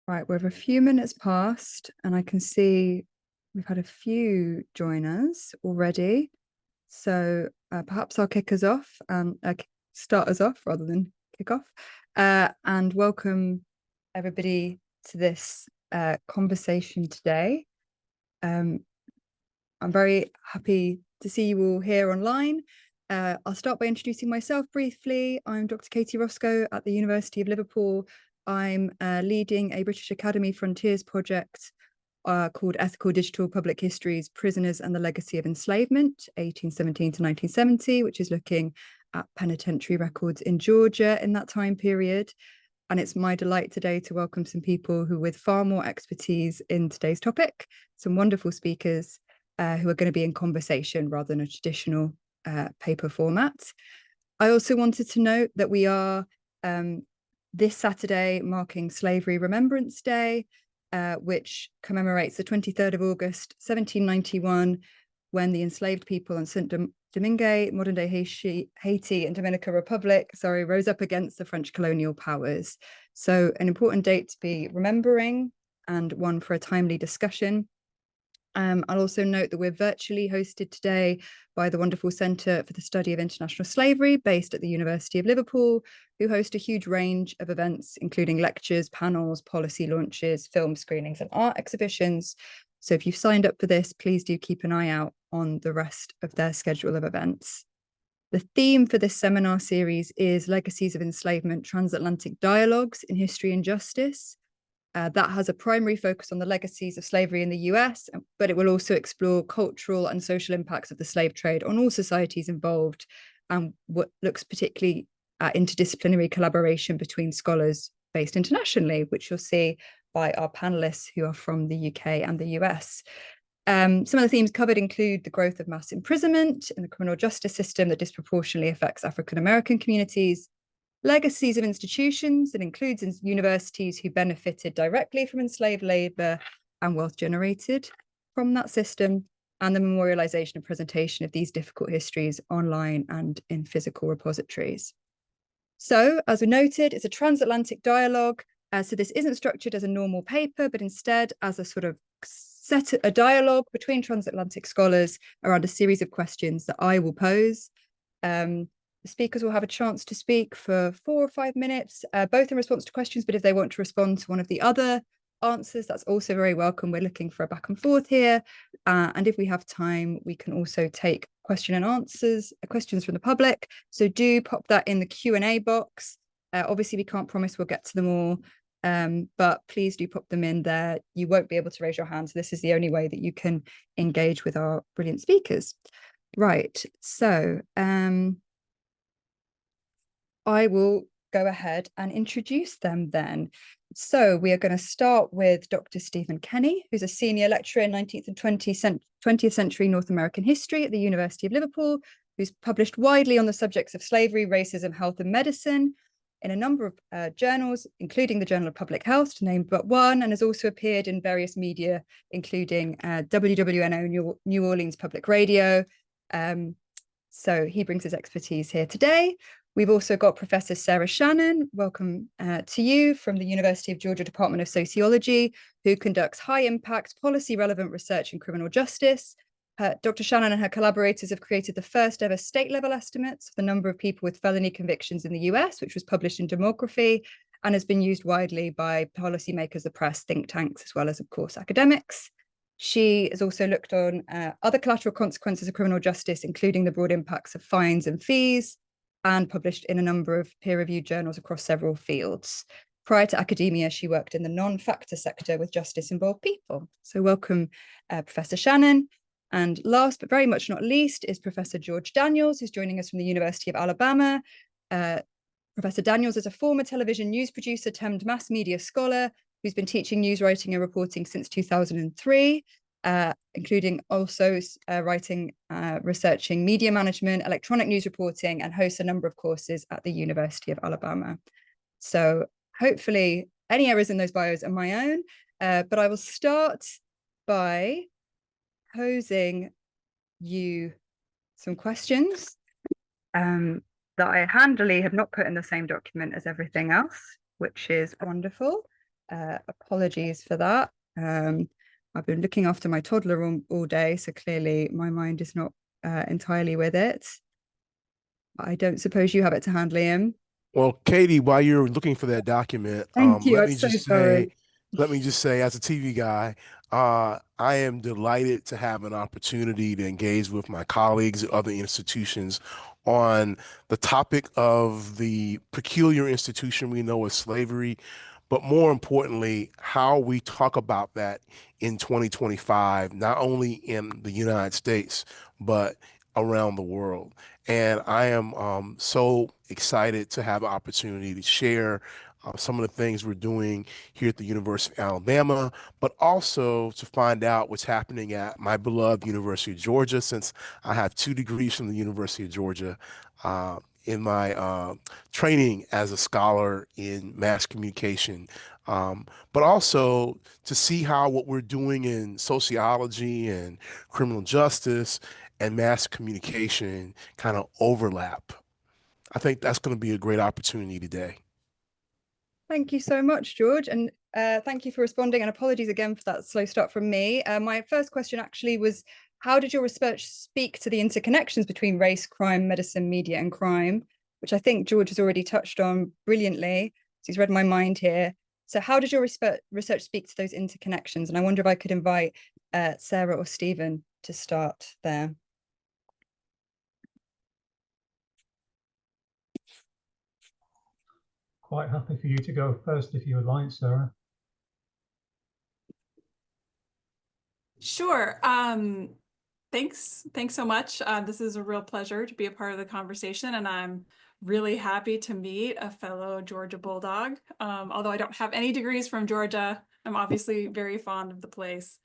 Right, we're a few minutes past, and I can see we've had a few join us already. So perhaps I'll kick us off and start us off rather than kick off, and welcome everybody to this conversation today. I'm very happy to see you all here online. I'll start by introducing myself briefly. I'm Dr. Katie Roscoe at the University of Liverpool. I'm leading a British Academy Frontiers project called Ethical Digital Public Histories, Prisoners and the Legacy of Enslavement, 1817 to 1970, which is looking at penitentiary records in Georgia in that time period. And it's my delight today to welcome some people who with far more expertise in today's topic, some wonderful speakers who are going to be in conversation rather than a traditional paper format. I also wanted to note that we are this Saturday marking Slavery Remembrance Day, which commemorates the 23rd of August, 1791, when the enslaved people on Saint Domingue, modern-day Haiti and Dominican Republic, rose up against the French colonial powers. So an important date to be remembering and one for a timely discussion. I'll also note that we're virtually hosted today by the wonderful Centre for the Study of International Slavery, based at the University of Liverpool, who host a huge range of events, including lectures, panels, policy launches, film screenings, and art exhibitions. So if you've signed up for this, please do keep an eye out on the rest of their schedule of events. The theme for this seminar series is Legacies of Enslavement, Transatlantic Dialogues in History and Justice. That has a primary focus on the legacies of slavery in the US, but it will also explore cultural and social impacts of the slave trade on all societies involved, and what looks particularly at interdisciplinary collaboration between scholars based internationally, which you'll see by our panelists who are from the UK and the US. Some of the themes covered include the growth of mass imprisonment in the criminal justice system that disproportionately affects African American communities, legacies of institutions that includes universities who benefited directly from enslaved labor and wealth generated from that system, and the memorialization and presentation of these difficult histories online and in physical repositories. So, as we noted, it's a transatlantic dialogue. So this isn't structured as a normal paper, but instead as a sort of a dialogue between transatlantic scholars around a series of questions that I will pose. The speakers will have a chance to speak for 4 or 5 minutes, both in response to questions, but if they want to respond to one of the other answers, that's also very welcome. We're looking for a back and forth here. And if we have time, we can also take questions from the public. So do pop that in the Q&A box. Obviously, we can't promise we'll get to them all, but please do pop them in there. You won't be able to raise your hand, so this is the only way that you can engage with our brilliant speakers. Right, so I will go ahead and introduce them then. So we are going to start with Dr. Stephen Kenny, who's a senior lecturer in 19th and 20th century North American history at the University of Liverpool, who's published widely on the subjects of slavery, racism, health, and medicine in a number of journals, including the Journal of Public Health, to name but one, and has also appeared in various media, including WWNO, New Orleans Public Radio. So he brings his expertise here today. We've also got Professor Sarah Shannon, welcome to you, from the University of Georgia Department of Sociology, who conducts high-impact, policy-relevant research in criminal justice. Dr. Shannon and her collaborators have created the first ever state-level estimates of the number of people with felony convictions in the US, which was published in Demography, and has been used widely by policymakers, the press, think tanks, as well as, of course, academics. She has also looked on other collateral consequences of criminal justice, including the broad impacts of fines and fees, and published in a number of peer-reviewed journals across several fields. Prior to academia, she worked in the non-factor sector with justice-involved people. So welcome, Professor Shannon. And last, but very much not least, is Professor George Daniels, who's joining us from the University of Alabama. Professor Daniels is a former television news producer turned mass media scholar who's been teaching news writing and reporting since 2003. Including also researching media management, electronic news reporting, and hosts a number of courses at the University of Alabama. So hopefully any errors in those bios are my own, but I will start by posing you some questions that I handily have not put in the same document as everything else, which is wonderful. Apologies for that. I've been looking after my toddler all day, so clearly my mind is not entirely with it. I don't suppose you have it to hand, Liam. Well, Katie, while you're looking for that document, Thank you. I'm so sorry. let me just say, as a TV guy, I am delighted to have an opportunity to engage with my colleagues at other institutions on the topic of the peculiar institution we know as slavery, but more importantly, how we talk about that in 2025, not only in the United States, but around the world. And I am so excited to have an opportunity to share some of the things we're doing here at the University of Alabama, but also to find out what's happening at my beloved University of Georgia, since I have 2 degrees from the University of Georgia in my training as a scholar in mass communication. But also to see how what we're doing in sociology and criminal justice and mass communication kind of overlap. I think that's going to be a great opportunity today. Thank you so much, George. And thank you for responding. And apologies again for that slow start from me. My first question actually was, how did your research speak to the interconnections between race, crime, medicine, media, and crime, which I think George has already touched on brilliantly. So he's read my mind here. So how did your research speak to those interconnections? And I wonder if I could invite Sarah or Stephen to start there. Quite happy for you to go first if you would like, Sarah. Sure. Thanks so much. This is a real pleasure to be a part of the conversation, and I'm really happy to meet a fellow Georgia Bulldog. Although I don't have any degrees from Georgia, I'm obviously very fond of the place.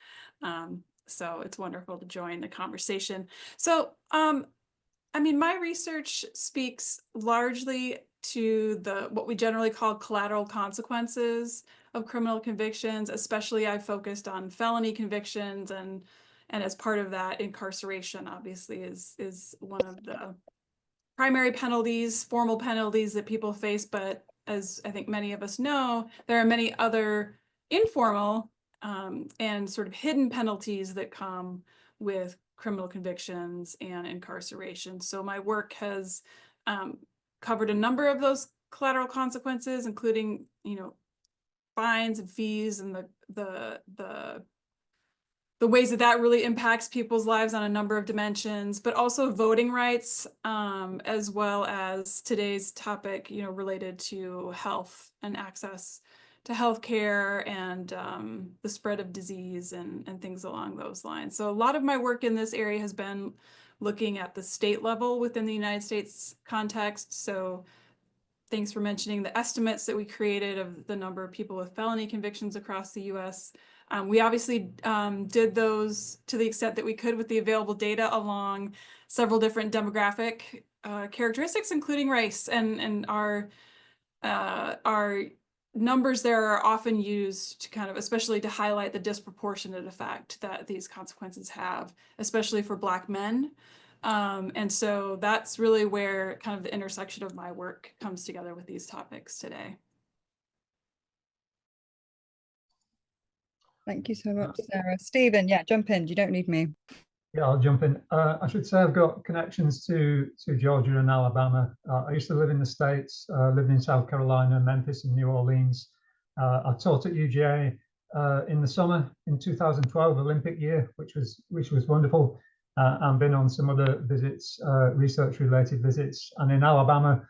So it's wonderful to join the conversation. So, I mean, my research speaks largely to what we generally call collateral consequences of criminal convictions. Especially I focused on felony convictions, and as part of that, incarceration obviously is one of the primary penalties, formal penalties that people face. But as I think many of us know, there are many other informal and sort of hidden penalties that come with criminal convictions and incarceration. So my work has covered a number of those collateral consequences, including, fines and fees and the ways that really impacts people's lives on a number of dimensions, but also voting rights, as well as today's topic, related to health and access to healthcare and the spread of disease and things along those lines. So a lot of my work in this area has been looking at the state level within the United States context. So thanks for mentioning the estimates that we created of the number of people with felony convictions across the US. We obviously did those to the extent that we could with the available data along several different demographic characteristics, including race, and our numbers there are often used to kind of, especially to highlight the disproportionate effect that these consequences have, especially for Black men. And so that's really where kind of the intersection of my work comes together with these topics today. Thank you so much, Sarah. Stephen, yeah, jump in. You don't need me. Yeah, I'll jump in. I should say I've got connections to Georgia and Alabama. I used to live in the States, lived in South Carolina, Memphis, and New Orleans. I taught at UGA in the summer in 2012, Olympic year, which was wonderful. And been on some other visits, research-related visits. And in Alabama,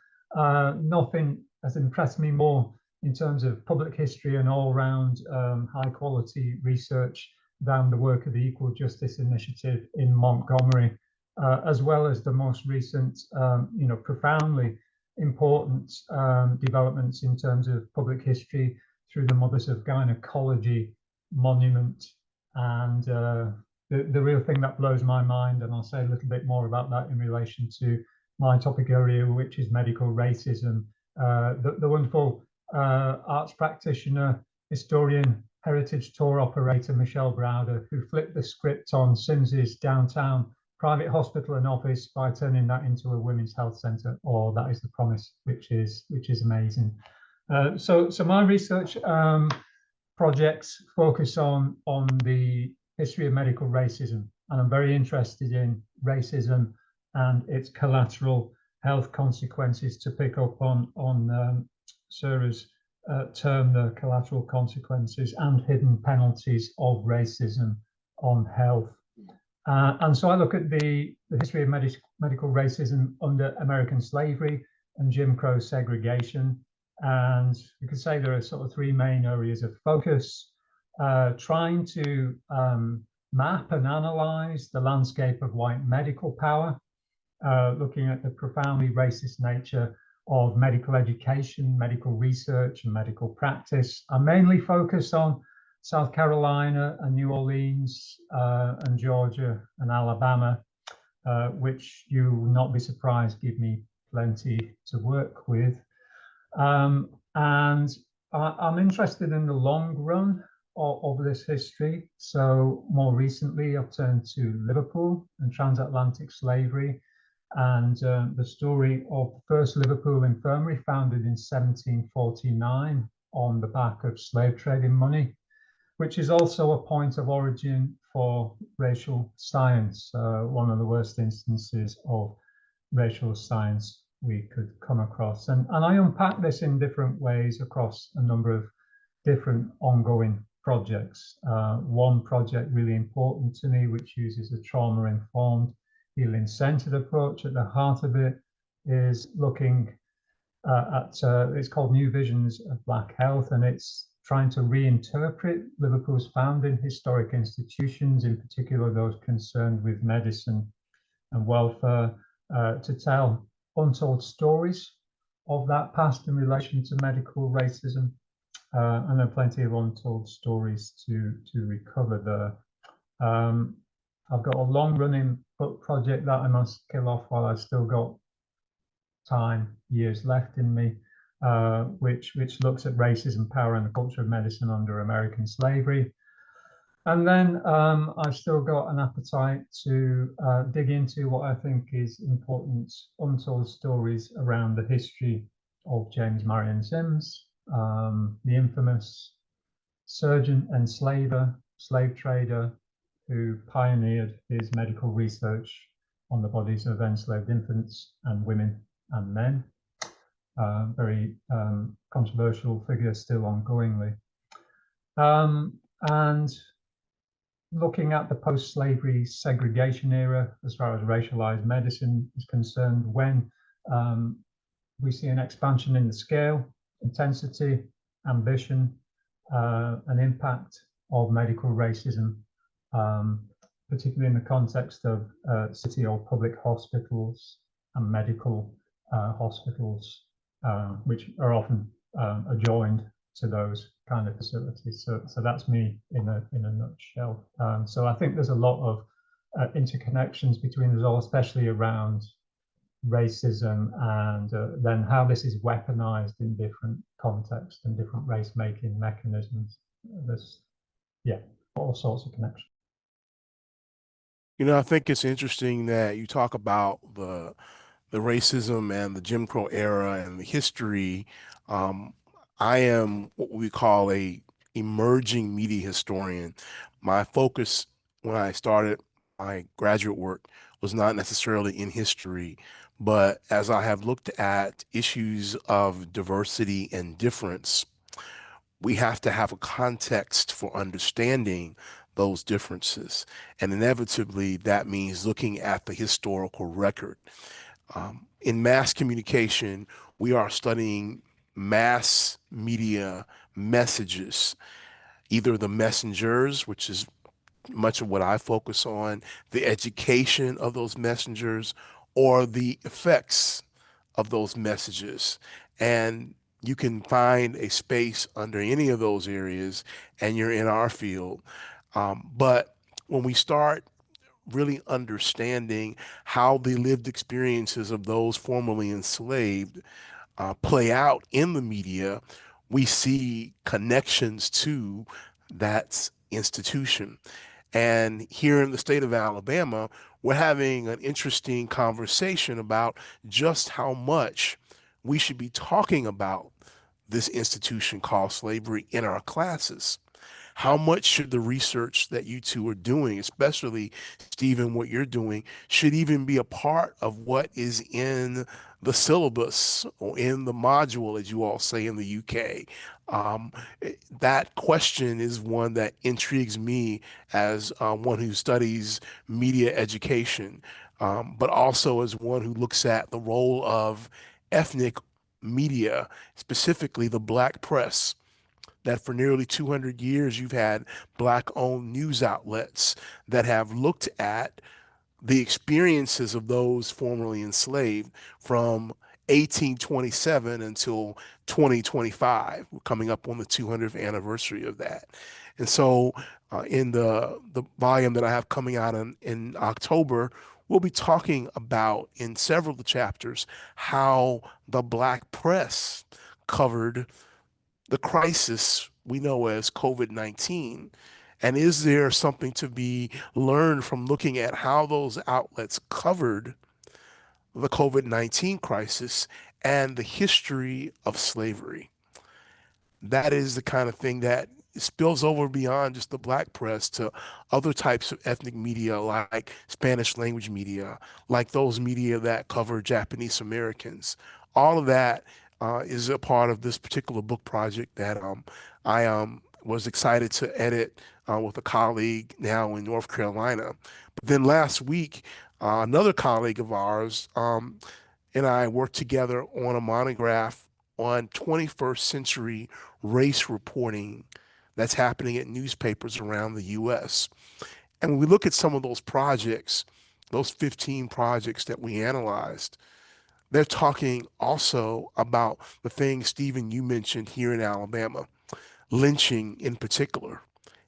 nothing has impressed me more in terms of public history and all-round high-quality research than the work of the Equal Justice Initiative in Montgomery, as well as the most recent, profoundly important developments in terms of public history through the Mothers of Gynecology Monument. And the real thing that blows my mind, and I'll say a little bit more about that in relation to my topic area, which is medical racism, the wonderful arts practitioner, historian, heritage tour operator Michelle Browder, who flipped the script on Sims's downtown private hospital and office by turning that into a women's health centre, or that is the promise, which is amazing. So my research projects focus on the history of medical racism, and I'm very interested in racism and its collateral health consequences, to pick up on Sarah's term, the collateral consequences and hidden penalties of racism on health. And so I look at the history of medical racism under American slavery and Jim Crow segregation. And you could say there are sort of three main areas of focus: trying to map and analyze the landscape of white medical power, looking at the profoundly racist nature of medical education, medical research, and medical practice. I mainly focus on South Carolina and New Orleans and Georgia and Alabama, which you will not be surprised give me plenty to work with. And I'm interested in the long run of this history. So more recently, I've turned to Liverpool and transatlantic slavery, and the story of the first Liverpool infirmary, founded in 1749 on the back of slave trading money, which is also a point of origin for racial science, one of the worst instances of racial science we could come across. And I unpack this in different ways across a number of different ongoing projects. One project really important to me, which uses a trauma-informed, healing-centered approach. At the heart of it is looking at, it's called New Visions of Black Health, and it's trying to reinterpret Liverpool's founding historic institutions, in particular those concerned with medicine and welfare, to tell untold stories of that past in relation to medical racism, and there are plenty of untold stories to recover there. I've got a long-running book project that I must kill off while I've still got time, years left in me, which looks at racism, power, and the culture of medicine under American slavery. And then I've still got an appetite to dig into what I think is important untold stories around the history of James Marion Sims, the infamous surgeon, enslaver, slave trader, who pioneered his medical research on the bodies of enslaved infants and women and men. Very controversial figure, still ongoingly. And looking at the post-slavery segregation era, as far as racialized medicine is concerned, when we see an expansion in the scale, intensity, ambition, and impact of medical racism, particularly in the context of city or public hospitals and medical hospitals, which are often adjoined to those kind of facilities. So that's me in a nutshell. So I think there's a lot of interconnections between us all, especially around racism, and then how this is weaponized in different contexts and different race-making mechanisms. There's, yeah, all sorts of connections. You know, I think it's interesting that you talk about the racism and the Jim Crow era and the history. I am what we call a emerging media historian. My focus when I started my graduate work was not necessarily in history, but as I have looked at issues of diversity and difference, we have to have a context for understanding those differences. And inevitably, that means looking at the historical record. In mass communication, we are studying mass media messages, either the messengers, which is much of what I focus on, the education of those messengers, or the effects of those messages. And you can find a space under any of those areas, and you're in our field. But when we start really understanding how the lived experiences of those formerly enslaved play out in the media, we see connections to that institution. And here in the state of Alabama, we're having an interesting conversation about just how much we should be talking about this institution called slavery in our classes. how much should the research that you two are doing, especially Stephen, what you're doing, should even be a part of what is in the syllabus or in the module, as you all say in the UK? That question is one that intrigues me as one who studies media education, but also as one who looks at the role of ethnic media, specifically the Black press, that for nearly 200 years you've had Black-owned news outlets that have looked at the experiences of those formerly enslaved from 1827 until 2025. We're coming up on the 200th anniversary of that. And so in the volume that I have coming out in October, we'll be talking about in several of the chapters how the Black press covered the crisis we know as COVID-19. And is there something to be learned from looking at how those outlets covered the COVID-19 crisis and the history of slavery? That is the kind of thing that spills over beyond just the Black press to other types of ethnic media, like Spanish language media, like those media that cover Japanese Americans. All of that is a part of this particular book project that I was excited to edit with a colleague now in North Carolina. But then last week, another colleague of ours and I worked together on a monograph on 21st century race reporting that's happening at newspapers around the US. And when we look at some of those projects, those 15 projects that we analyzed, they're talking also about the things, Stephen, you mentioned here in Alabama, lynching in particular,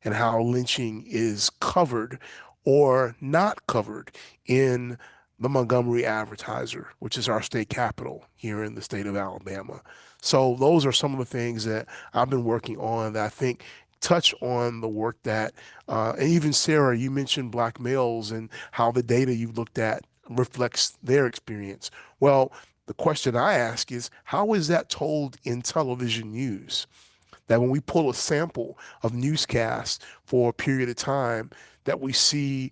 and how lynching is covered or not covered in the Montgomery Advertiser, which is our state capital here in the state of Alabama. So those are some of the things that I've been working on that I think touch on the work that, and even Sarah, you mentioned Black males and how the data you've looked at reflects their experience. Well, the question I ask is, how is that told in television news? That when we pull a sample of newscasts for a period of time, that we see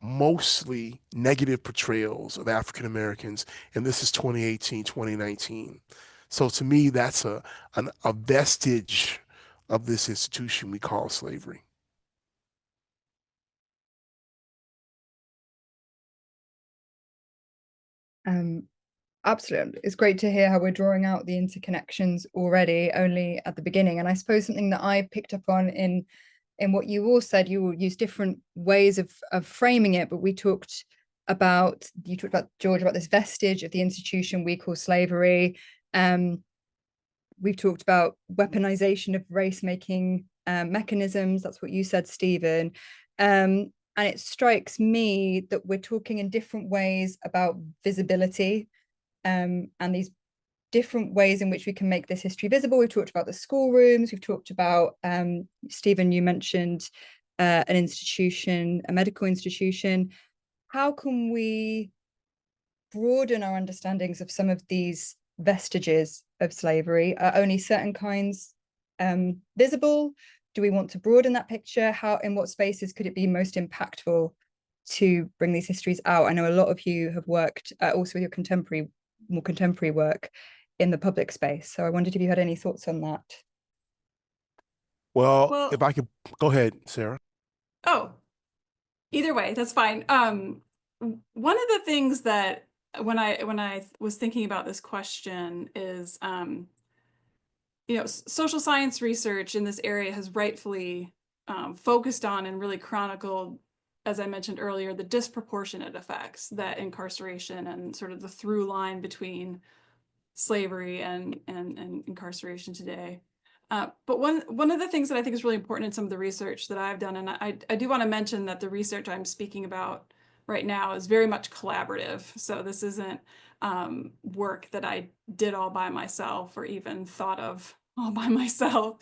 mostly negative portrayals of African Americans, and this is 2018, 2019. So to me, that's a vestige of this institution we call slavery. Absolutely. It's great to hear how we're drawing out the interconnections already, only at the beginning. And I suppose something that I picked up on in what you all said, you use different ways of framing it, but you talked about, George, about this vestige of the institution we call slavery. We've talked about weaponization of race-making mechanisms. That's what you said, Stephen. And it strikes me that we're talking in different ways about visibility, and these different ways in which we can make this history visible. We've talked about the schoolrooms. We've talked about, Stephen, you mentioned an institution, a medical institution. How can we broaden our understandings of some of these vestiges of slavery? Are only certain kinds visible? Do we want to broaden that picture? How, in what spaces could it be most impactful to bring these histories out? I know a lot of you have worked also with your more contemporary work in the public space. So I wondered if you had any thoughts on that. Well, if I could, go ahead, Sarah. Oh, either way, that's fine. One of the things that when I was thinking about this question is, social science research in this area has rightfully focused on and really chronicled, as I mentioned earlier, the disproportionate effects that incarceration and sort of the through line between slavery and incarceration today. But one of the things that I think is really important in some of the research that I've done, and I do want to mention that the research I'm speaking about right now is very much collaborative. So this isn't work that I did all by myself or even thought of all by myself.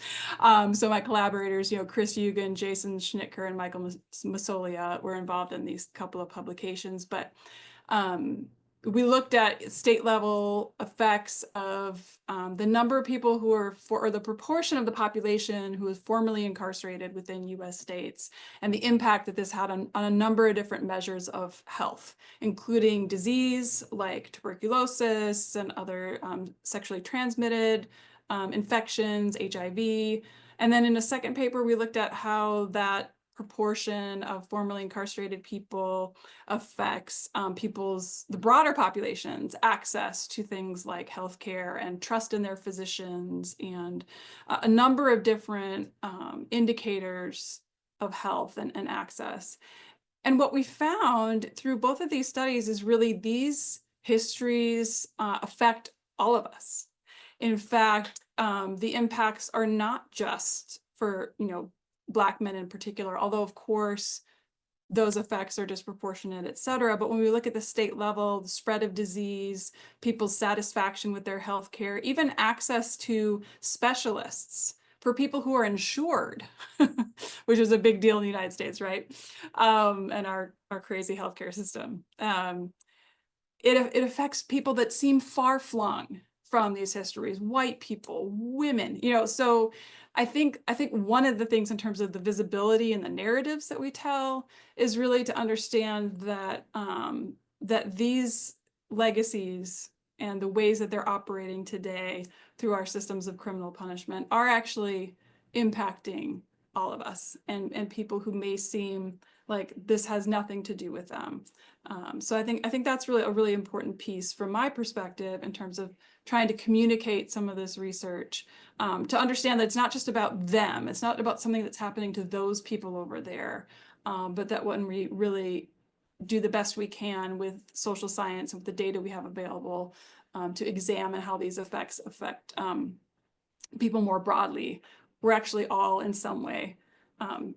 So my collaborators, Chris Eugen, Jason Schnitker, and Michael Masolia were involved in these couple of publications. But we looked at state level effects of the number of people who are or the proportion of the population who is formerly incarcerated within US states, and the impact that this had on a number of different measures of health, including disease like tuberculosis and other sexually transmitted infections, HIV. And then in a second paper, we looked at how that proportion of formerly incarcerated people affects the broader population's access to things like healthcare and trust in their physicians, and a number of different indicators of health and access. And what we found through both of these studies is really these histories affect all of us. In fact, the impacts are not just for, Black men in particular, although of course those effects are disproportionate, et cetera. But when we look at the state level, the spread of disease, people's satisfaction with their health care, even access to specialists for people who are insured, which is a big deal in the United States, right? And our crazy healthcare system. It affects people that seem far flung from these histories, white people, women, so I think one of the things in terms of the visibility and the narratives that we tell is really to understand that that these legacies and the ways that they're operating today through our systems of criminal punishment are actually impacting all of us, and people who may seem like this has nothing to do with them. So I think that's really a really important piece from my perspective in terms of trying to communicate some of this research, to understand that it's not just about them. It's not about something that's happening to those people over there, but that when we really do the best we can with social science and with the data we have available, to examine how these effects affect people more broadly, we're actually all in some way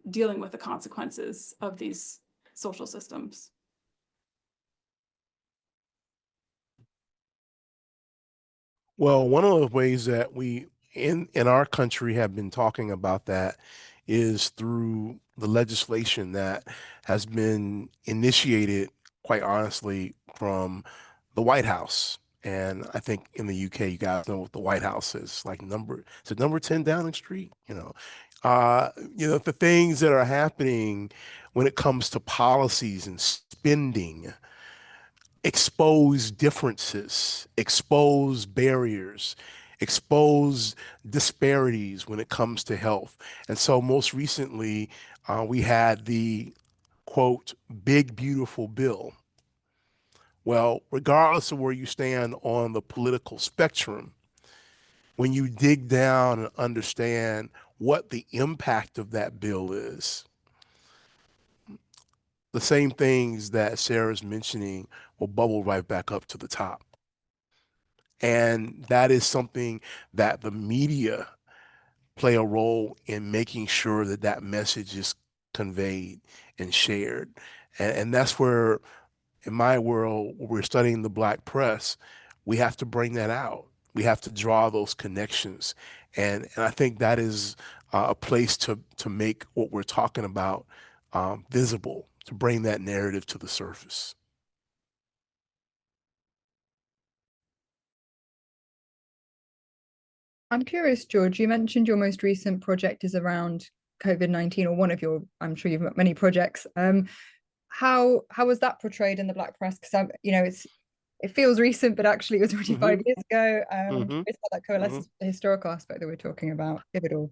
dealing with the consequences of these social systems. Well, one of the ways that we in our country have been talking about that is through the legislation that has been initiated, quite honestly, from the White House. And I think in the UK, you guys know what the White House is like. It's number 10 Downing Street, the things that are happening when it comes to policies and spending expose differences, expose barriers, expose disparities when it comes to health. And so most recently, we had the quote, big, beautiful bill. Well, regardless of where you stand on the political spectrum, when you dig down and understand what the impact of that bill is, the same things that Sarah's mentioning will bubble right back up to the top. And that is something that the media play a role in making sure that that message is conveyed and shared. And that's where, in my world, where we're studying the Black press, we have to bring that out. We have to draw those connections. And I think that is a place to make what we're talking about visible, to bring that narrative to the surface. I'm curious, George, you mentioned your most recent project is around COVID-19, or one of your, I'm sure you've got many projects. How was that portrayed in the Black press? Because it feels recent, but actually it was already 5 years ago. It's got that coalesces with the historical aspect that we're talking about, if it all.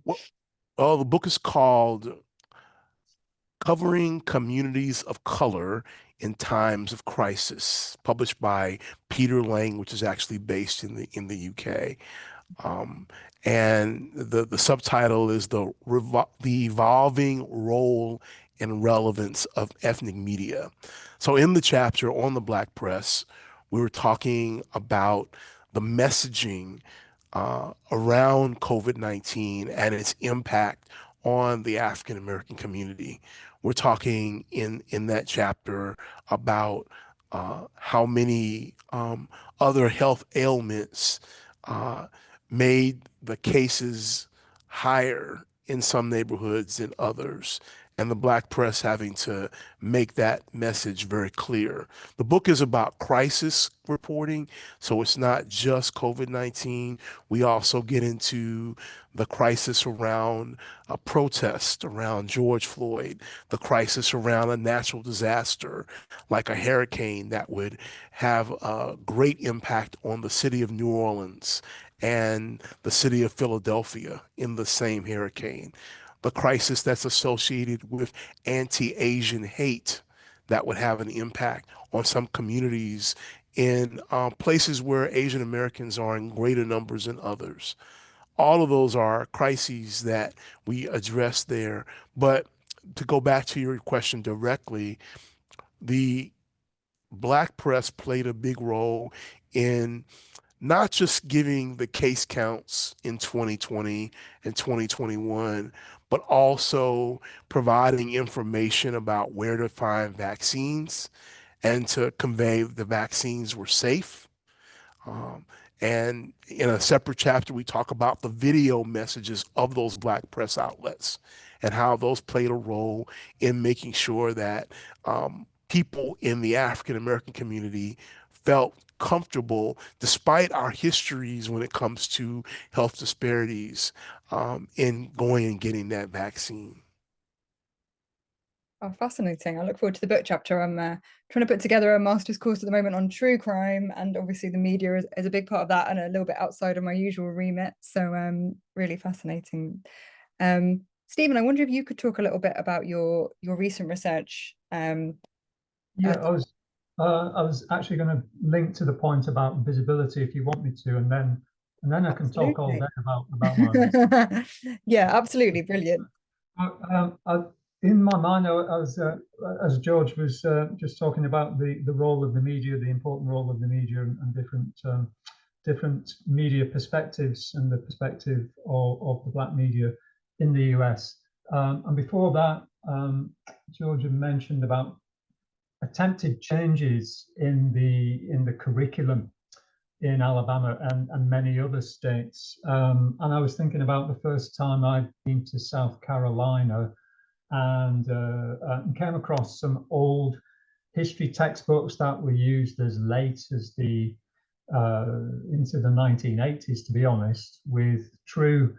Well, the book is called Covering Communities of Color in Times of Crisis, published by Peter Lang, which is actually based in the UK. And the subtitle is the evolving role and relevance of ethnic media. So in the chapter on the Black press, we were talking about the messaging around COVID-19 and its impact on the African American community. We're talking in that chapter about how many other health ailments made the cases higher in some neighborhoods than others, and the Black press having to make that message very clear. The book is about crisis reporting, so it's not just COVID-19. We also get into the crisis around a protest around George Floyd, the crisis around a natural disaster like a hurricane that would have a great impact on the city of New Orleans and the city of Philadelphia in the same hurricane, the crisis that's associated with anti-Asian hate that would have an impact on some communities in places where Asian Americans are in greater numbers than others. All of those are crises that we address there. But to go back to your question directly, the Black press played a big role in not just giving the case counts in 2020 and 2021, but also providing information about where to find vaccines and to convey the vaccines were safe. Um, and in a separate chapter, we talk about the video messages of those Black press outlets and how those played a role in making sure that people in the African American community felt comfortable, despite our histories when it comes to health disparities, in going and getting that vaccine. Oh, fascinating. I look forward to the book chapter. I'm trying to put together a master's course at the moment on true crime, and obviously the media is a big part of that and a little bit outside of my usual remit. So really fascinating. Stephen, I wonder if you could talk a little bit about your recent research. Yeah, I was actually going to link to the point about visibility if you want me to, and then I can talk all day about my research. Yeah, absolutely, brilliant. In my mind, I was as George was just talking about the role of the media, the important role of the media, and different media perspectives, and the perspective of the Black media in the US. And before that, George had mentioned about attempted changes in the curriculum in Alabama and many other states. And I was thinking about the first time I'd been to South Carolina and came across some old history textbooks that were used as late as the into the 1980s, to be honest, with true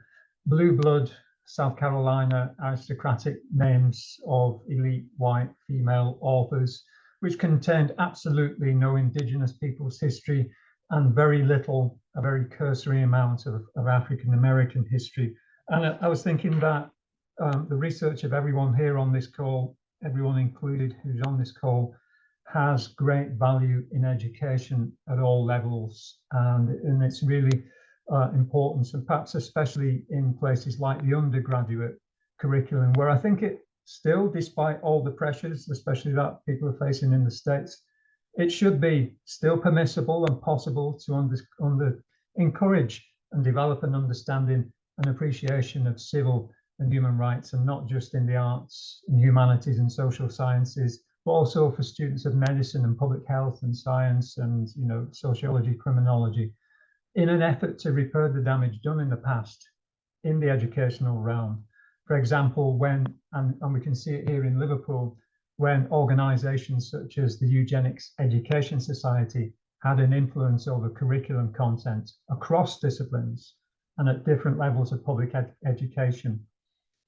blue blood South Carolina aristocratic names of elite white female authors, which contained absolutely no indigenous people's history and very little, a very cursory amount of African American history. And I was thinking that the research of everyone here on this call, everyone included who's on this call, has great value in education at all levels, and it's really important, and perhaps especially in places like the undergraduate curriculum, where I think it still, despite all the pressures, especially that people are facing in the States, it should be still permissible and possible to encourage and develop an understanding and appreciation of civil and human rights, and not just in the arts and humanities and social sciences, but also for students of medicine and public health and science and sociology, criminology, in an effort to repair the damage done in the past in the educational realm. For example, and we can see it here in Liverpool, when organizations such as the Eugenics Education Society had an influence over curriculum content across disciplines and at different levels of public education.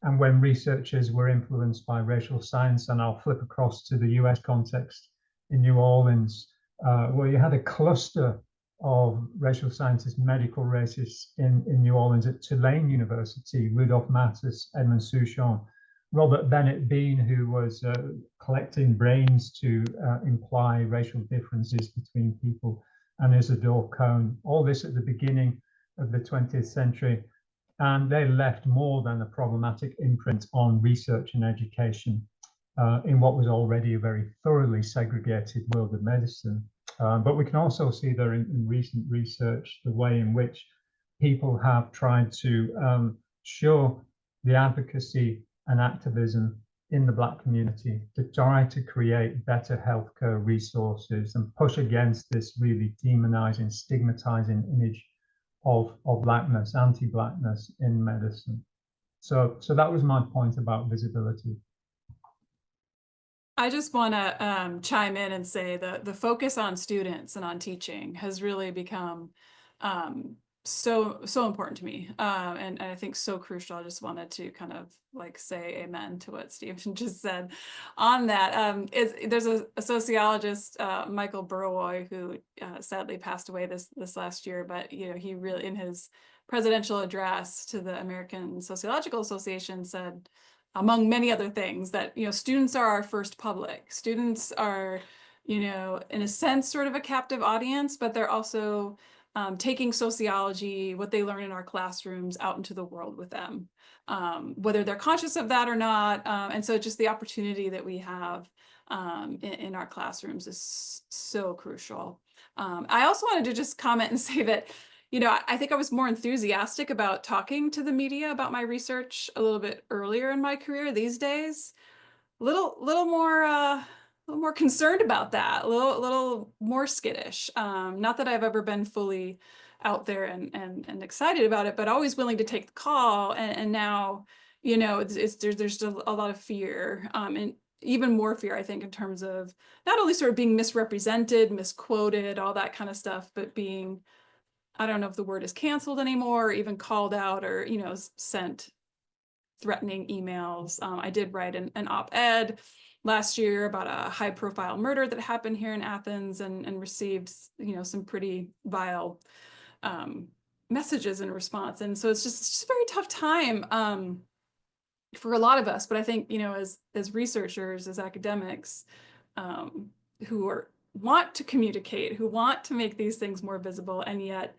And when researchers were influenced by racial science, and I'll flip across to the US context in New Orleans, where you had a cluster of racial scientists, medical racists in New Orleans at Tulane University, Rudolph Matus, Edmund Souchon, Robert Bennett Bean, who was collecting brains to imply racial differences between people, and Isidore Cohn, all this at the beginning of the 20th century. And they left more than a problematic imprint on research and education in what was already a very thoroughly segregated world of medicine. But we can also see there in recent research the way in which people have tried to show the advocacy and activism in the Black community to try to create better healthcare resources and push against this really demonizing, stigmatizing image of Blackness, anti-Blackness in medicine. So that was my point about visibility. I just want to chime in and say the focus on students and on teaching has really become so important to me, and I think so crucial. I just wanted to kind of like say amen to what Stephen just said on that. There's a sociologist, Michael Burroy, who sadly passed away this last year, but you know, he really, in his presidential address to the American Sociological Association, said, among many other things, that, you know, students are our first public. Students are, you know, in a sense, sort of a captive audience, but they're also taking sociology, what they learn in our classrooms, out into the world with them, whether they're conscious of that or not. And so just the opportunity that we have in our classrooms is so crucial. I also wanted to just comment and say that, you know, I think I was more enthusiastic about talking to the media about my research a little bit earlier in my career. These days, little more concerned about that, a little more skittish. Not that I've ever been fully out there and excited about it, but always willing to take the call. And now, you know, there's a lot of fear, and even more fear, I think, in terms of not only sort of being misrepresented, misquoted, all that kind of stuff, but being, I don't know if the word is canceled anymore, or even called out, or, you know, sent threatening emails. I did write an op-ed last year about a high-profile murder that happened here in Athens, and received, you know, some pretty vile messages in response. And so it's just a very tough time for a lot of us. But I think, you know, as researchers, as academics, who want to communicate, who want to make these things more visible, and yet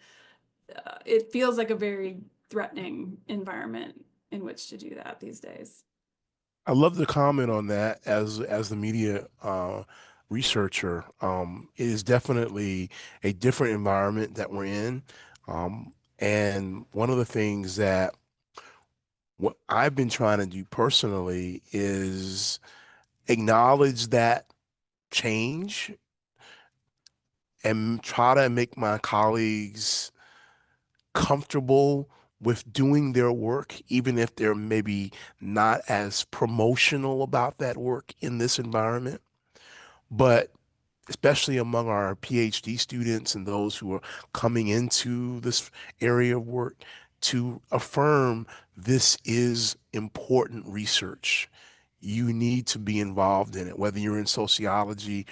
it feels like a very threatening environment in which to do that these days. I love the comment on that as the media researcher. It is definitely a different environment that we're in. And one of the things that what I've been trying to do personally is acknowledge that change and try to make my colleagues comfortable with doing their work, even if they're maybe not as promotional about that work in this environment. But especially among our PhD students and those who are coming into this area of work, to affirm this is important research. You need to be involved in it, whether you're in sociology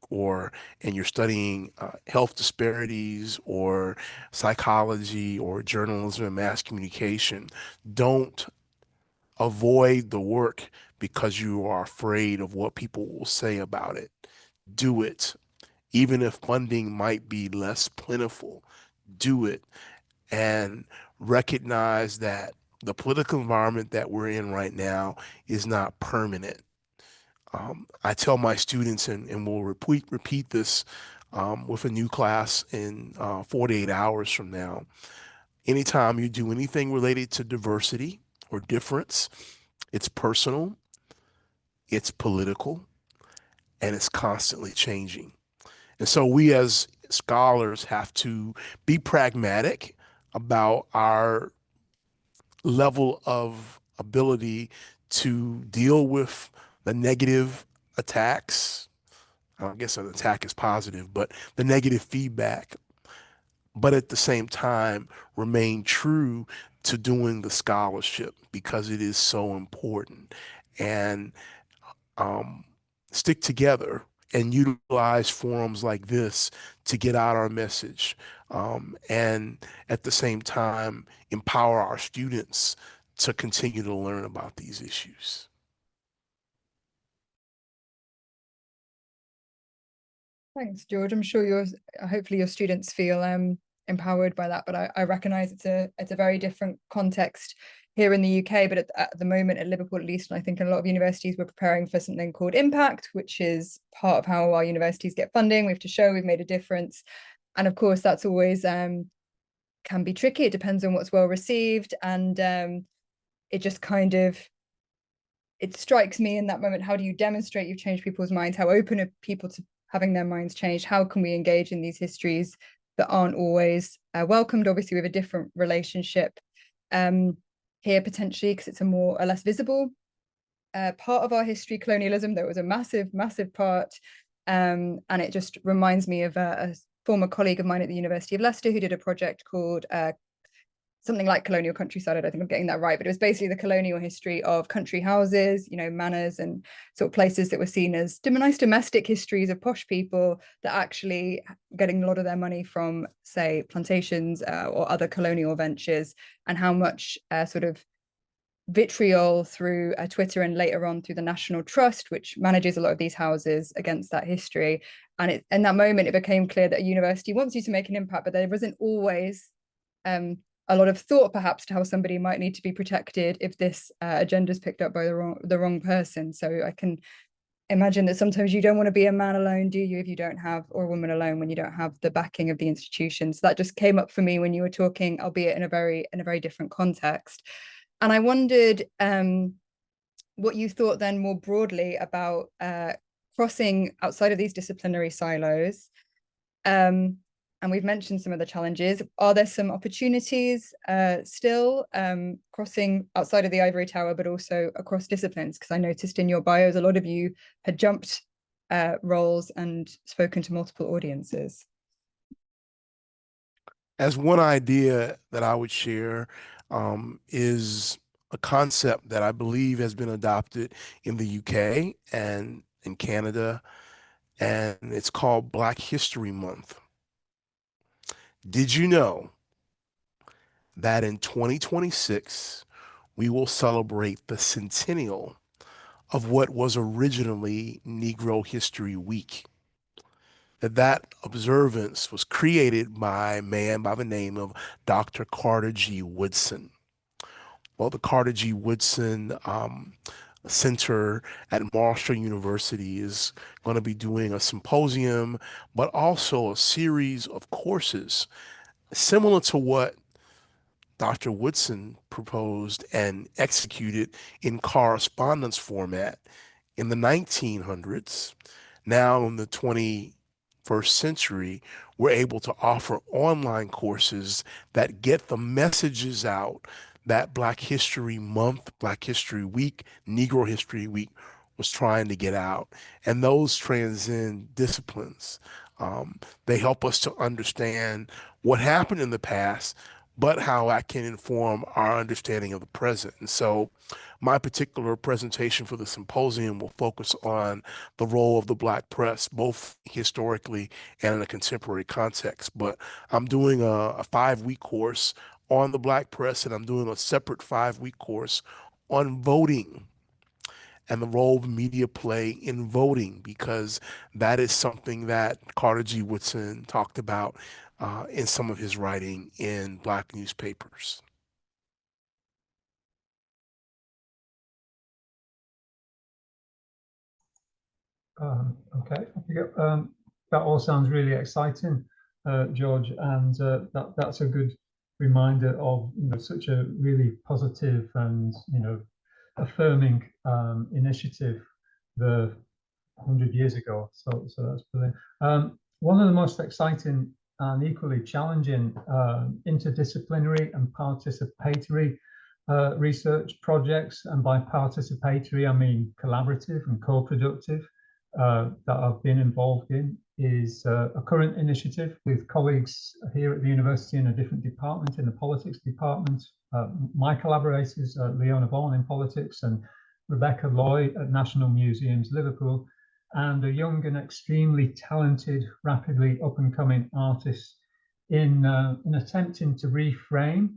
or and you're studying health disparities or psychology or journalism and mass communication. Don't avoid the work because you are afraid of what people will say about it. Do it. Even if funding might be less plentiful, do it, and recognize that the political environment that we're in right now is not permanent. I tell my students, and we'll repeat this with a new class in 48 hours from now. Anytime you do anything related to diversity or difference, it's personal, it's political, and it's constantly changing. And so we as scholars have to be pragmatic about our level of ability to deal with the negative attacks. I guess an attack is positive, but the negative feedback, but at the same time remain true to doing the scholarship because it is so important. And um, stick together and utilize forums like this to get out our message. And at the same time, empower our students to continue to learn about these issues. Thanks, George. I'm sure hopefully your students feel empowered by that, but I recognize it's a very different context here in the UK. But at the moment at Liverpool, at least, and I think in a lot of universities, we're preparing for something called Impact, which is part of how our universities get funding. We have to show we've made a difference, and of course that's always can be tricky. It depends on what's well received, and it just kind of, it strikes me in that moment, how do you demonstrate you've changed people's minds? How open are people to having their minds changed? How can we engage in these histories that aren't always welcomed? Obviously, we have a different relationship here potentially because it's a less visible part of our history, colonialism. There was a massive, massive part. And it just reminds me of a former colleague of mine at the University of Leicester who did a project called something like colonial countryside. I don't think I'm getting that right, but it was basically the colonial history of country houses, you know, manors and sort of places that were seen as nice domestic histories of posh people that actually getting a lot of their money from, say, plantations or other colonial ventures, and how much sort of vitriol through Twitter and later on through the National Trust, which manages a lot of these houses, against that history. And in that moment, it became clear that a university wants you to make an impact, but there wasn't always a lot of thought perhaps to how somebody might need to be protected if this agenda is picked up by the wrong person. So I can imagine that sometimes you don't want to be a man alone, do you, if you don't have, or a woman alone when you don't have the backing of the institution. So that just came up for me when you were talking, albeit in a very different context. And I wondered what you thought then more broadly about crossing outside of these disciplinary silos. And we've mentioned some of the challenges. Are there some opportunities still crossing outside of the ivory tower, but also across disciplines? Because I noticed in your bios, a lot of you had jumped roles and spoken to multiple audiences. As one idea that I would share is a concept that I believe has been adopted in the UK and in Canada, and it's called Black History Month. Did you know that in 2026, we will celebrate the centennial of what was originally Negro History Week? That observance was created by a man by the name of Dr. Carter G. Woodson. Well, the Carter G. Woodson Center at Marshall University is going to be doing a symposium, but also a series of courses similar to what Dr. Woodson proposed and executed in correspondence format in the 1900s. Now in the 21st century, we're able to offer online courses that get the messages out that Black History Month, Black History Week, Negro History Week was trying to get out. And those transcend disciplines. They help us to understand what happened in the past, but how that can inform our understanding of the present. And so my particular presentation for the symposium will focus on the role of the Black press, both historically and in a contemporary context. But I'm doing a 5-week course on the Black press, and I'm doing a separate 5-week course on voting and the role media play in voting, because that is something that Carter G. Woodson talked about in some of his writing in Black newspapers. Okay, that all sounds really exciting, George, and that's a good reminder of such a really positive and affirming initiative the 100 years ago. So that's brilliant. One of the most exciting and equally challenging interdisciplinary and participatory research projects, and by participatory I mean collaborative and co-productive, that I've been involved in, is a current initiative with colleagues here at the university in a different department, in the politics department. My collaborators, Leona Vaughan in politics and Rebecca Loy at National Museums Liverpool, and a young and extremely talented, rapidly up-and-coming artist in attempting to reframe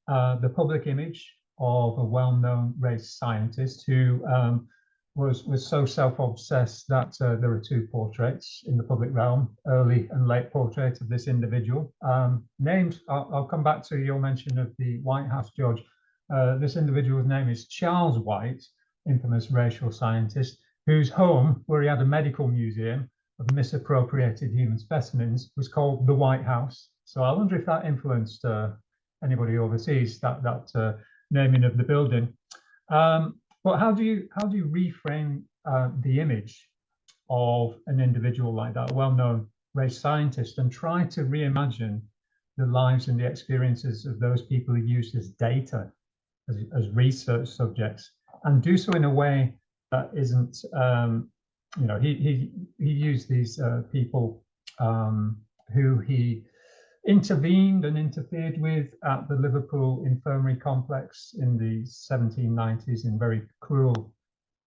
the public image of a well-known race scientist who was so self-obsessed that there are 2 portraits in the public realm, early and late portrait of this individual. Named, I'll come back to your mention of the White House, George. This individual's name is Charles White, infamous racial scientist, whose home, where he had a medical museum of misappropriated human specimens, was called the White House. So I wonder if that influenced anybody overseas, that naming of the building. But how do you reframe the image of an individual like that, a well-known race scientist, and try to reimagine the lives and the experiences of those people who use this data as research subjects and do so in a way that isn't, you know, he used these people who he intervened and interfered with at the Liverpool infirmary complex in the 1790s in very cruel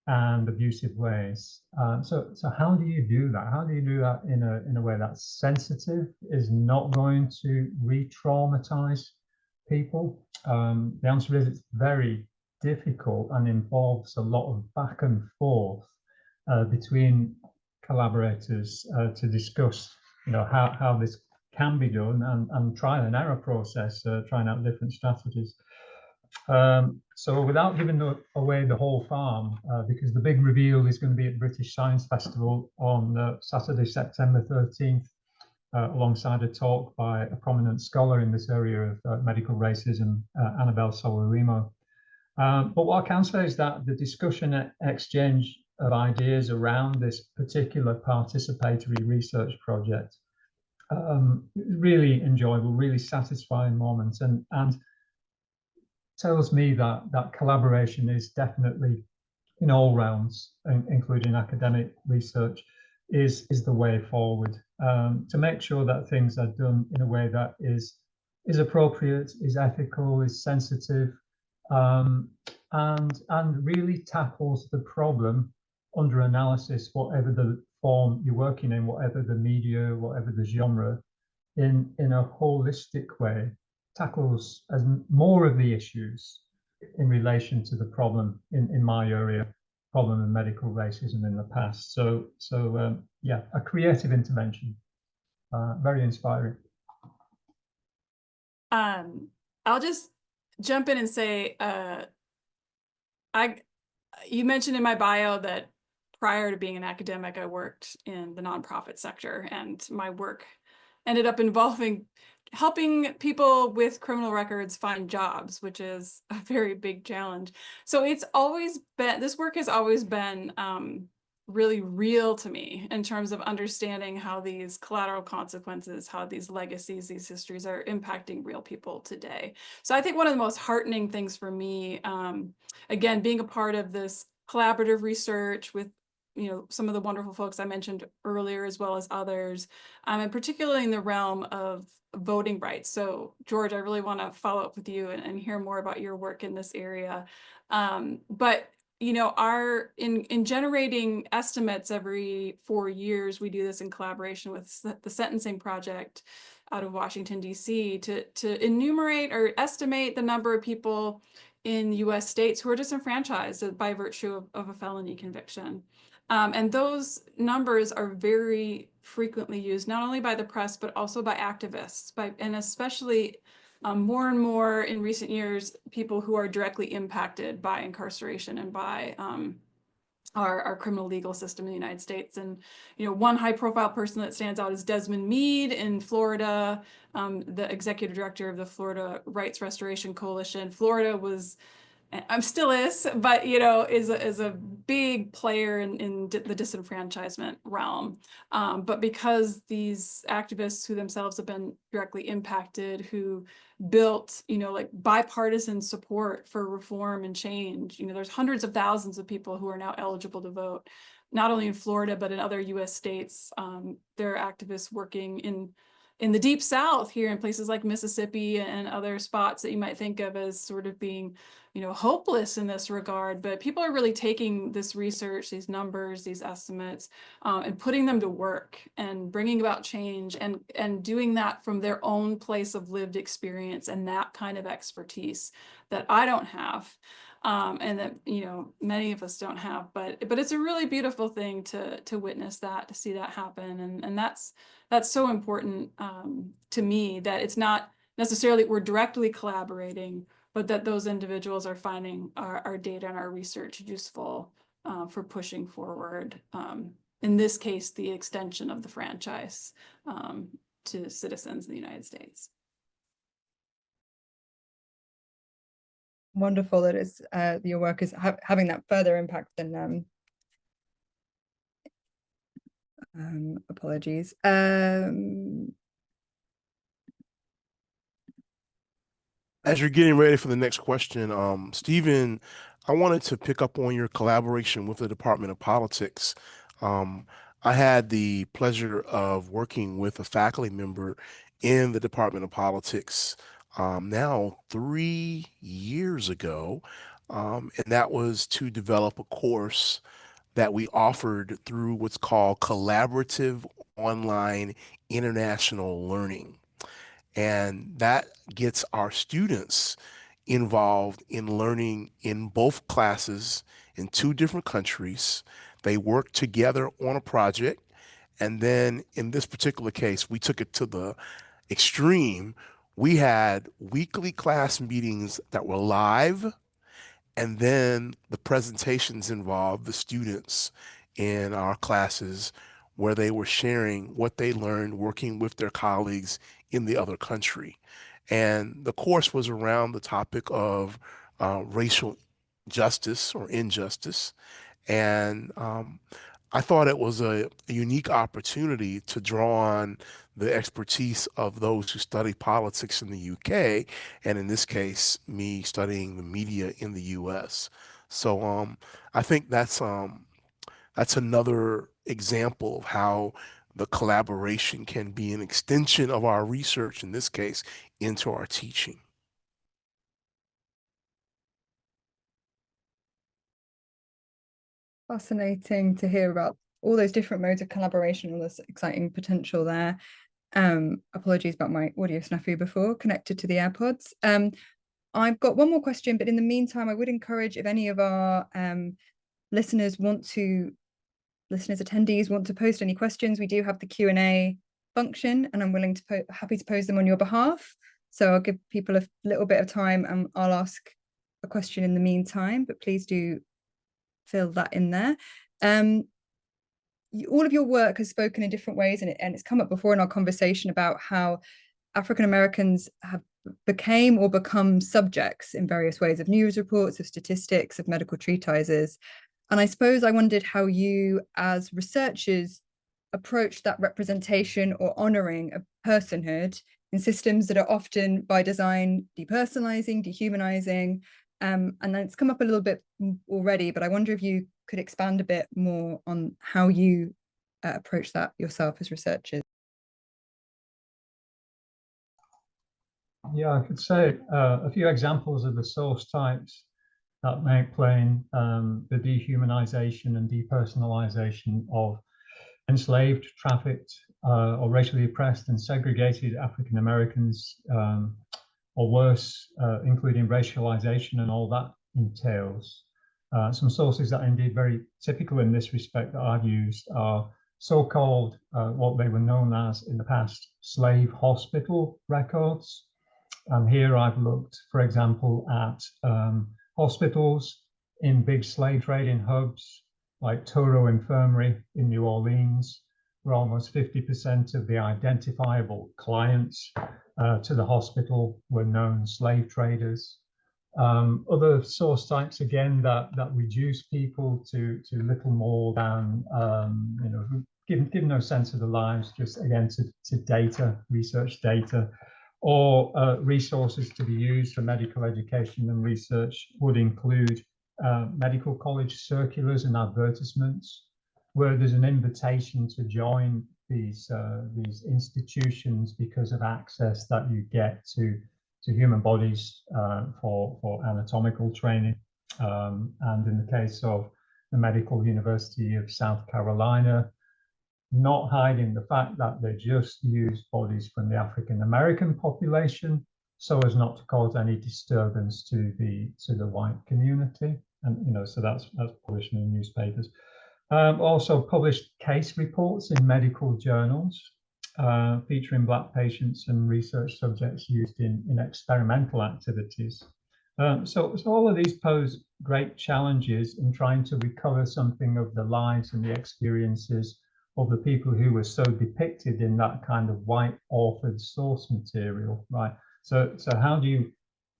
and abusive ways. So how do you do that? How do you do that in a way that's sensitive, is not going to re-traumatize people? The answer is it's very difficult and involves a lot of back and forth between collaborators to discuss, you know, how this can be done, and trial and error process, trying out different strategies. So without giving away the whole farm, because the big reveal is going to be at British Science Festival on Saturday, September 13th, alongside a talk by a prominent scholar in this area of medical racism, Annabelle Solarimo. But what I can say is that the discussion exchange of ideas around this particular participatory research project, really enjoyable, really satisfying moments, and tells me that collaboration is definitely, in all realms, including academic research, is the way forward, to make sure that things are done in a way that is appropriate, is ethical, is sensitive, and really tackles the problem under analysis, whatever the form you're working in, whatever the media, whatever the genre, in a holistic way, tackles as more of the issues in relation to the problem in my area, problem of medical racism in the past. So yeah, a creative intervention, very inspiring. I'll just jump in and say, you mentioned in my bio that prior to being an academic, I worked in the nonprofit sector, and my work ended up involving helping people with criminal records find jobs, which is a very big challenge. So it's always been, this work has always been really real to me in terms of understanding how these collateral consequences, how these legacies, these histories are impacting real people today. So I think one of the most heartening things for me, again, being a part of this collaborative research with, you know, some of the wonderful folks I mentioned earlier, as well as others, and particularly in the realm of voting rights. So George, I really want to follow up with you and hear more about your work in this area. But you know, in generating estimates every 4 years, we do this in collaboration with the Sentencing Project out of Washington, D.C. to enumerate or estimate the number of people in U.S. states who are disenfranchised by virtue of a felony conviction. And those numbers are very frequently used, not only by the press, but also by activists, and especially more and more in recent years, people who are directly impacted by incarceration and by our criminal legal system in the United States. And, you know, one high profile person that stands out is Desmond Meade in Florida, the executive director of the Florida Rights Restoration Coalition. Florida was, still is, but, you know, is a big player in the disenfranchisement realm. But because these activists who themselves have been directly impacted, who built, you know, like bipartisan support for reform and change, you know, there's hundreds of thousands of people who are now eligible to vote, not only in Florida, but in other US states. There are activists working in the Deep South here in places like Mississippi and other spots that you might think of as sort of being, you know, hopeless in this regard. But people are really taking this research, these numbers, these estimates, and putting them to work and bringing about change, and doing that from their own place of lived experience and that kind of expertise that I don't have. And that, you know, many of us don't have, but it's a really beautiful thing to witness that, to see that happen. And that's so important to me, that it's not necessarily we're directly collaborating, but that those individuals are finding our data and our research useful for pushing forward, in this case, the extension of the franchise to citizens in the United States. Wonderful that it's your work is having that further impact than apologies. As you're getting ready for the next question, Stephen I wanted to pick up on your collaboration with the Department of Politics. Um, I had the pleasure of working with a faculty member in the Department of Politics now 3 years ago, and that was to develop a course that we offered through what's called collaborative online international learning. And that gets our students involved in learning in both classes in two different countries. They work together on a project. And then in this particular case, we took it to the extreme. We had weekly class meetings that were live, and then the presentations involved the students in our classes where they were sharing what they learned working with their colleagues in the other country. And the course was around the topic of racial justice or injustice. And I thought it was a unique opportunity to draw on the expertise of those who study politics in the UK, and in this case, me studying the media in the US. So I think that's another example of how the collaboration can be an extension of our research, in this case, into our teaching. Fascinating to hear about all those different modes of collaboration, all this exciting potential there. Apologies about my audio snafu before, connected to the AirPods. I've got one more question, but in the meantime, I would encourage if any of our listeners, attendees want to post any questions, we do have the Q&A function, and I'm happy to pose them on your behalf. So I'll give people a little bit of time and I'll ask a question in the meantime, but please do fill that in there. All of your work has spoken in different ways, and it's come up before in our conversation about how African Americans have became or become subjects in various ways of news reports, of statistics, of medical treatises. And I suppose I wondered how you, as researchers, approach that representation or honouring of personhood in systems that are often by design depersonalising, dehumanising. And then it's come up a little bit already, but I wonder if you could expand a bit more on how you approach that yourself as researchers. Yeah, I could say a few examples of the source types that make plain the dehumanization and depersonalization of enslaved, trafficked, or racially oppressed and segregated African Americans, or worse, including racialization and all that entails. Some sources that are indeed very typical in this respect that I've used are so-called, what they were known as in the past, slave hospital records. And here I've looked, for example, at hospitals in big slave trading hubs like Toro Infirmary in New Orleans, where almost 50% of the identifiable clients to the hospital were known slave traders. Other source types, again, that reduce people to little more than, give no sense of their lives, just again to data, research data, or resources to be used for medical education and research would include medical college circulars and advertisements, where there's an invitation to join these institutions because of access that you get to human bodies for anatomical training. And in the case of the Medical University of South Carolina, not hiding the fact that they just use bodies from the African American population so as not to cause any disturbance to the white community. And so that's published in the newspapers. Also published case reports in medical journals featuring Black patients and research subjects used in experimental activities. So all of these pose great challenges in trying to recover something of the lives and the experiences of the people who were so depicted in that kind of white authored source material, right? So how do you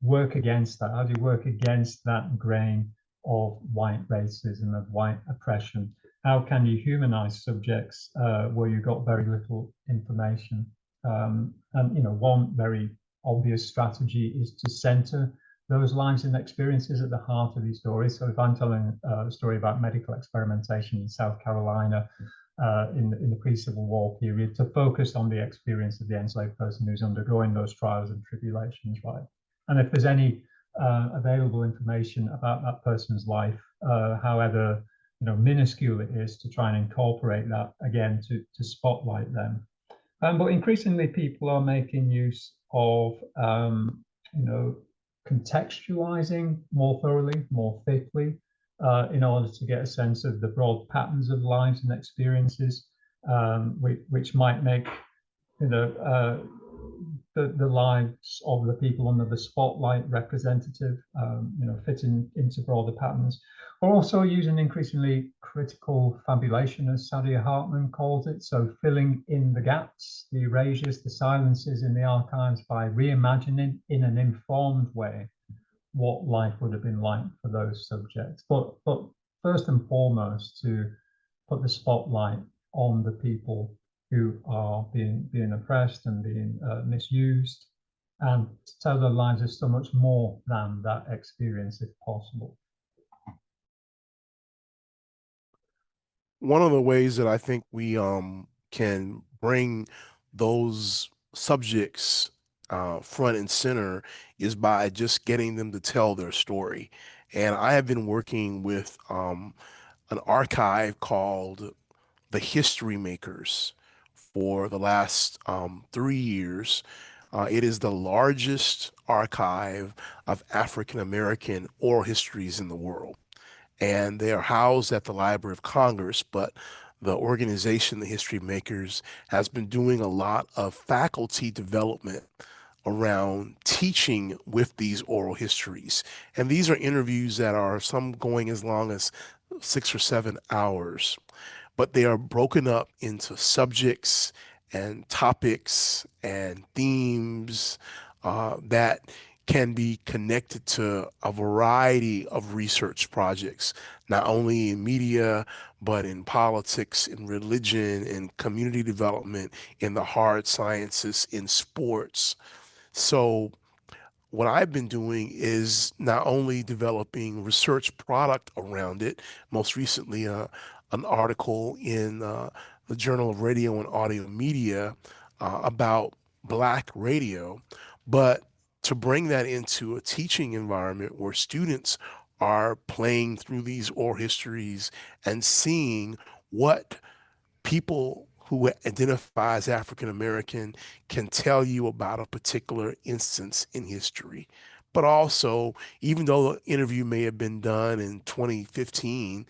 work against that? How do you work against that grain of white racism, of white oppression? How can you humanize subjects where you got very little information? And one very obvious strategy is to center those lives and experiences at the heart of these stories. So if I'm telling a story about medical experimentation in South Carolina in the pre-Civil War period, to focus on the experience of the enslaved person who's undergoing those trials and tribulations, right? And if there's any available information about that person's life, however minuscule it is, to try and incorporate that again to spotlight them. But increasingly, people are making use of contextualizing more thoroughly, more thickly, in order to get a sense of the broad patterns of lives and experiences, which might make the lives of the people under the spotlight representative, fitting into broader patterns. We're also using increasingly critical fabulation, as Saidiya Hartman calls it, so filling in the gaps, the erasures, the silences in the archives by reimagining in an informed way what life would have been like for those subjects. But first and foremost, to put the spotlight on the people who are being oppressed and being misused, and to tell their lives as so much more than that experience, if possible. One of the ways that I think we can bring those subjects front and center is by just getting them to tell their story. And I have been working with an archive called the History Makers for the last 3 years. It is the largest archive of African American oral histories in the world. And they are housed at the Library of Congress, but the organization, the History Makers, has been doing a lot of faculty development around teaching with these oral histories. And these are interviews that are some going as long as 6 or 7 hours, but they are broken up into subjects and topics and themes that can be connected to a variety of research projects, not only in media, but in politics, in religion, in community development, in the hard sciences, in sports. So what I've been doing is not only developing research product around it, most recently an article in the Journal of Radio and Audio Media about Black radio, but to bring that into a teaching environment where students are playing through these oral histories and seeing what people who identify as African American can tell you about a particular instance in history. But also, even though the interview may have been done in 2015,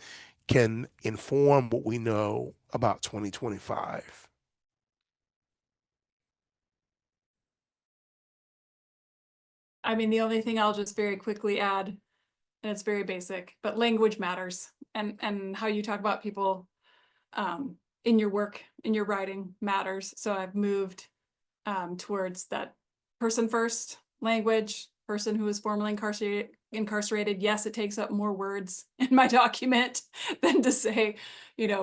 can inform what we know about 2025. I mean, the only thing I'll just very quickly add, and it's very basic, but language matters, and how you talk about people in your work, in your writing matters. So I've moved towards that person first language, person who is formerly incarcerated. Yes, it takes up more words in my document than to say,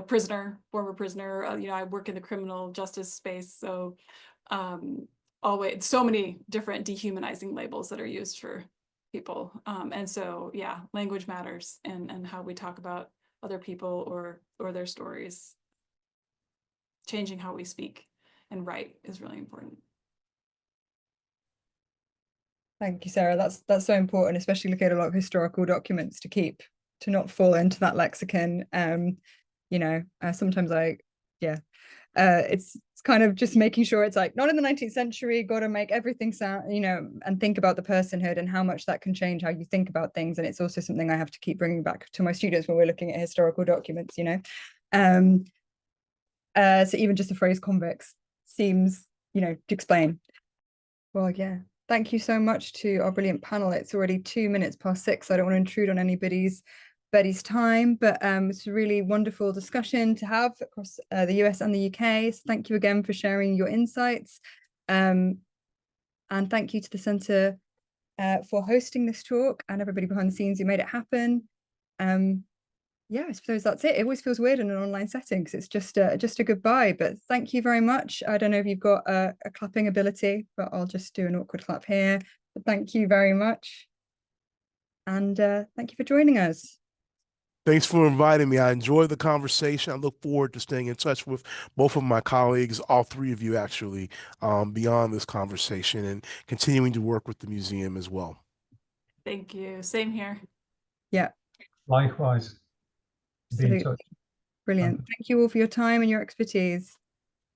prisoner, former prisoner. I work in the criminal justice space, so always so many different dehumanizing labels that are used for people. And so, yeah, language matters, and how we talk about other people or their stories. Changing how we speak and write is really important. Thank you, Sarah. That's so important, especially looking at a lot of historical documents to not fall into that lexicon. Sometimes it's kind of just making sure it's like, not in the 19th century, got to make everything sound, and think about the personhood and how much that can change how you think about things. And it's also something I have to keep bringing back to my students when we're looking at historical documents, so even just the phrase convicts seems, to explain. Well, yeah. Thank you so much to our brilliant panel. It's already 2 minutes past 6. So I don't want to intrude on anybody's time, but it's a really wonderful discussion to have across the US and the UK. So thank you again for sharing your insights. And thank you to the Centre for hosting this talk, and everybody behind the scenes who made it happen. Yeah, I suppose that's it. It always feels weird in an online setting because it's just a goodbye, but thank you very much. I don't know if you've got a clapping ability, but I'll just do an awkward clap here. But thank you very much. And thank you for joining us. Thanks for inviting me. I enjoyed the conversation. I look forward to staying in touch with both of my colleagues, all three of you actually, beyond this conversation, and continuing to work with the museum as well. Thank you. Same here. Yeah. Likewise. Be in touch. Brilliant. Thank you all for your time and your expertise.